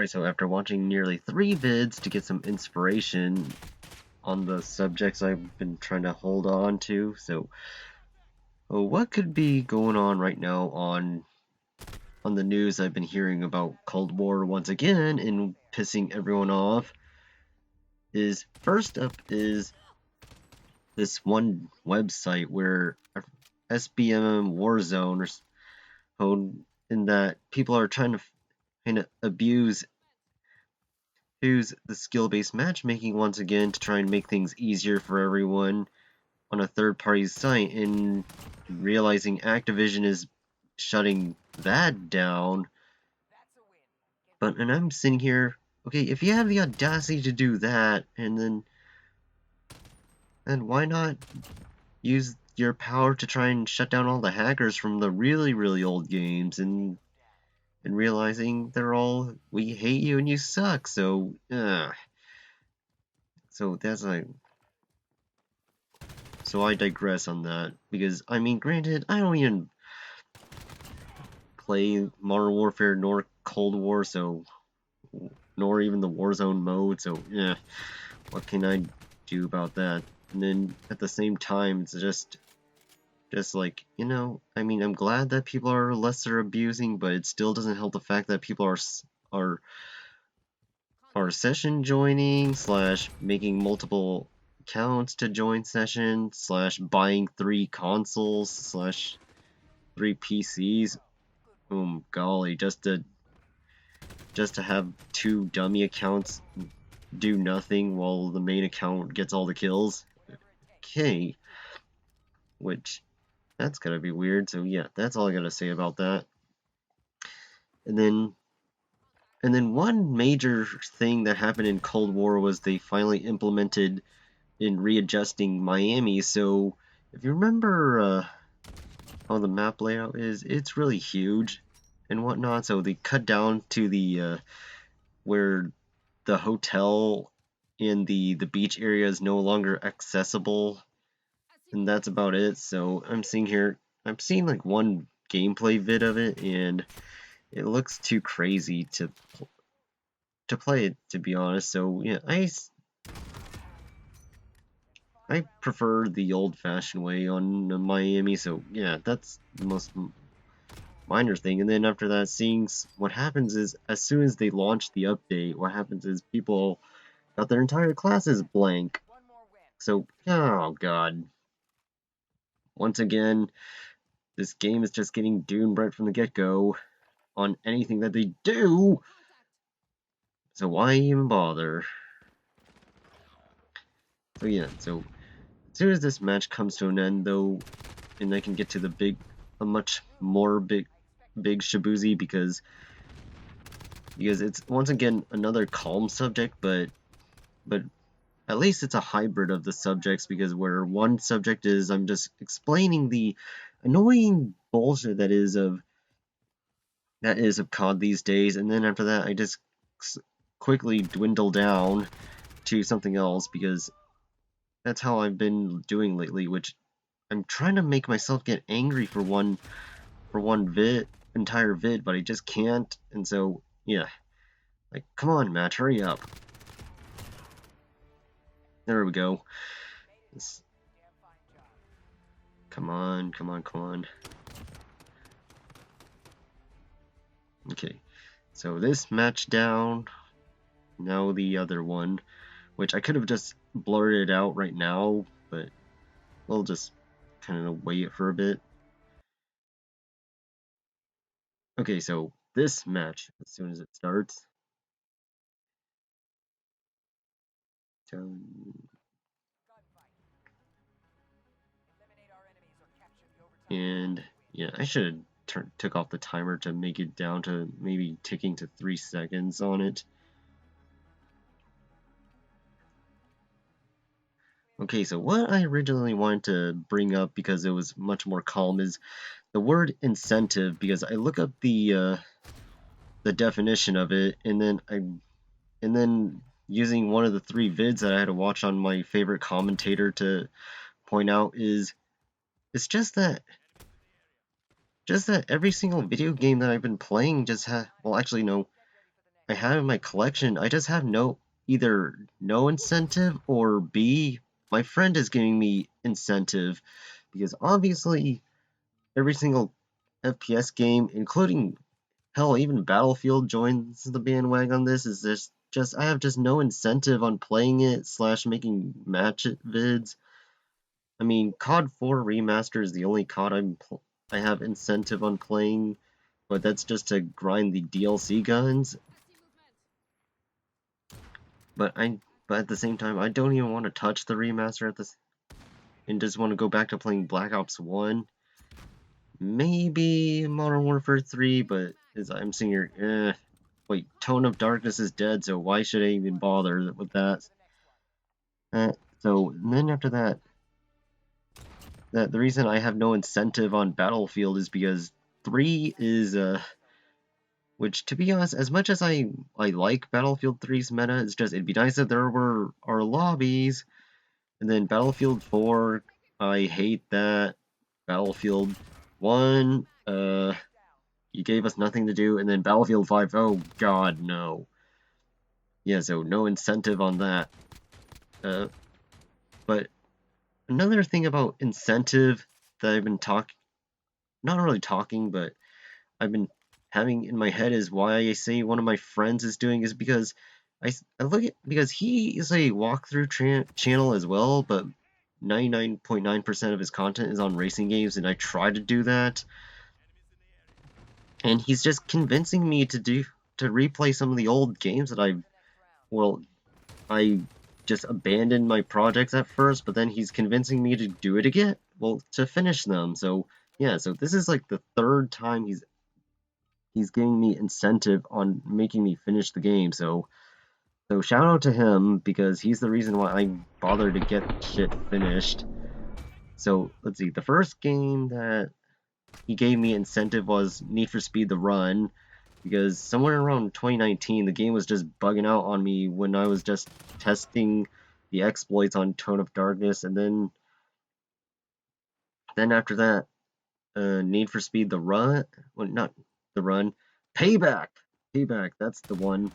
Alright, so after watching nearly 3 vids to get some inspiration on the subjects I've been trying to hold on to, what could be going on right now on the news I've been hearing about Cold War once again and pissing everyone off is first up is this one website where SBM Warzone in that people are trying to kind of abuse the skill-based matchmaking once again to try and make things easier for everyone on a third-party site, and realizing Activision is shutting that down. And I'm sitting here, okay, if you have the audacity to do that, and why not use your power to try and shut down all the hackers from the really, really old games, and realizing they're all, we hate you and you suck, so that's like, so I digress on that, because, I mean, granted, I don't even play Modern Warfare nor Cold War, nor even the Warzone mode, so, what can I do about that? And then, at the same time, it's just like, I mean, I'm glad that people are lesser abusing, but it still doesn't help the fact that people are session joining, / making multiple accounts to join sessions, / buying 3 consoles, / 3 PCs. Golly, just to have 2 dummy accounts do nothing while the main account gets all the kills. Okay, which, that's gotta be weird. So yeah, that's all I gotta say about that. And then one major thing that happened in Cold War was they finally implemented in readjusting Miami. So if you remember how the map layout is, it's really huge and whatnot. So they cut down to the where the hotel in the beach area is no longer accessible, and that's about it. So I'm seeing like one gameplay vid of it, and it looks too crazy to play it, to be honest. So yeah, I prefer the old-fashioned way on Miami. So yeah, that's the most minor thing. And then after that, seeing what happens is, as soon as they launch the update, what happens is people got their entire classes blank. So, oh god. Once again, this game is just getting doomed right from the get-go on anything that they do. So why even bother? So yeah, so as soon as this match comes to an end, though, and I can get to the a much more big shabuzi, because it's once again another calm subject, but at least it's a hybrid of the subjects, because where one subject is I'm just explaining the annoying bullshit that is of COD these days, and then after that I just quickly dwindle down to something else, because that's how I've been doing lately, which I'm trying to make myself get angry for one entire vid, but I just can't. And so yeah, like, come on, Matt, hurry up. There we go. Come on. Okay, so this match down, now the other one, which I could have just blurted it out right now, but we'll just kind of wait for a bit. Okay, so this match, as soon as it starts, and yeah, I should have took off the timer to make it down to maybe ticking to 3 seconds on it. Okay, so what I originally wanted to bring up, because it was much more calm, is the word incentive, because I look up the definition of it, and then using one of the 3 vids that I had to watch on my favorite commentator to point out is, it's just that every single video game that I've been playing just well, actually no, I have in my collection. I just have either no incentive, or B, my friend is giving me incentive, because obviously every single FPS game, including hell, even Battlefield joins the bandwagon on this, is just I have just no incentive on playing it / making match vids. I mean, COD 4 Remaster is the only COD I have incentive on playing, but that's just to grind the DLC guns. But at the same time, I don't even want to touch the remaster at this, and just want to go back to playing Black Ops 1. Maybe Modern Warfare 3, but as I'm seeing here, wait, Tone of Darkness is dead, so why should I even bother with that? So then after that, the reason I have no incentive on Battlefield is because 3 is, which, to be honest, as much as I like Battlefield 3's meta, it'd be nice if there were our lobbies. And then Battlefield 4, I hate that. Battlefield 1, you gave us nothing to do. And then Battlefield 5, oh god, no. Yeah, so no incentive on that. But another thing about incentive that I've been not really talking, but I've been having in my head is why I say one of my friends is doing is because I look at, because he is a walkthrough channel as well, but 99.9% of his content is on racing games, and I try to do that. And he's just convincing me to replay some of the old games that I just abandoned my projects at first, but then he's convincing me to do it again, well, to finish them. So yeah, so this is like the third time he's giving me incentive on making me finish the game. So shout out to him, because he's the reason why I bothered to get shit finished. So let's see, the first game that he gave me incentive was Need for Speed The Run, because somewhere around 2019 the game was just bugging out on me when I was just testing the exploits on Tone of Darkness. And then after that, Need for Speed The Run, well, not The Run, Payback, that's the one.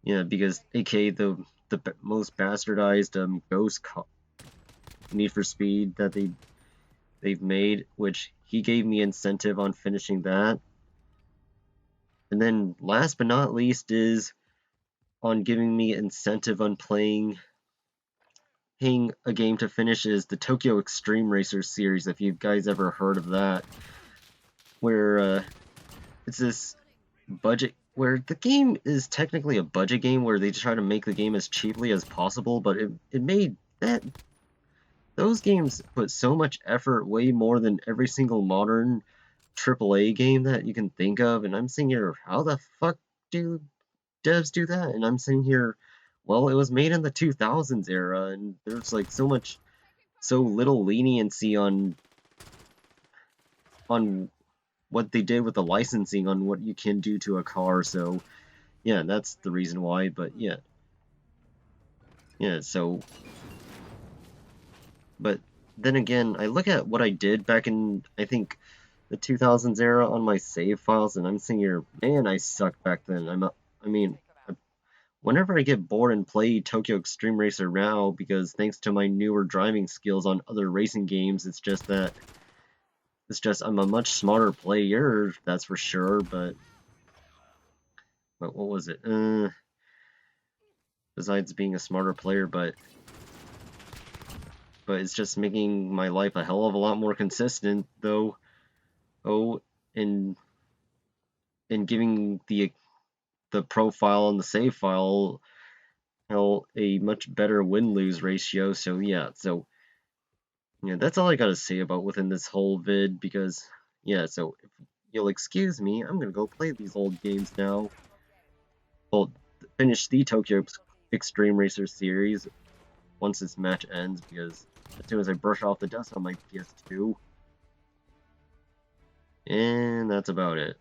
Yeah, because aka the most bastardized ghost Need for Speed that they've made, which he gave me incentive on finishing that. And then last but not least is on giving me incentive on paying a game to finish is the Tokyo Extreme Racer series, if you guys ever heard of that, where it's this budget, where the game is technically a budget game where they try to make the game as cheaply as possible, but it made that those games put so much effort, way more than every single modern AAA game that you can think of. And I'm sitting here, how the fuck do devs do that? And I'm sitting here, well, it was made in the 2000s era, and there's like so little leniency on what they did with the licensing on what you can do to a car. So yeah, that's the reason why. But yeah, so, but then again, I look at what I did back in, I think, the 2000s era on my save files, and I'm sitting here, man, I sucked back then. I mean, whenever I get bored and play Tokyo Extreme Racer now, because thanks to my newer driving skills on other racing games, it's just I'm a much smarter player, that's for sure. But what was it? Besides being a smarter player, but it's just making my life a hell of a lot more consistent, though. Oh, and giving the profile on the save file a much better win-lose ratio. So yeah, that's all I gotta say about within this whole vid, because yeah, so if you'll excuse me, I'm gonna go play these old games now. Well, finish the Tokyo Extreme Racer series once this match ends, because as soon as I brush off the dust on my PS2. And that's about it.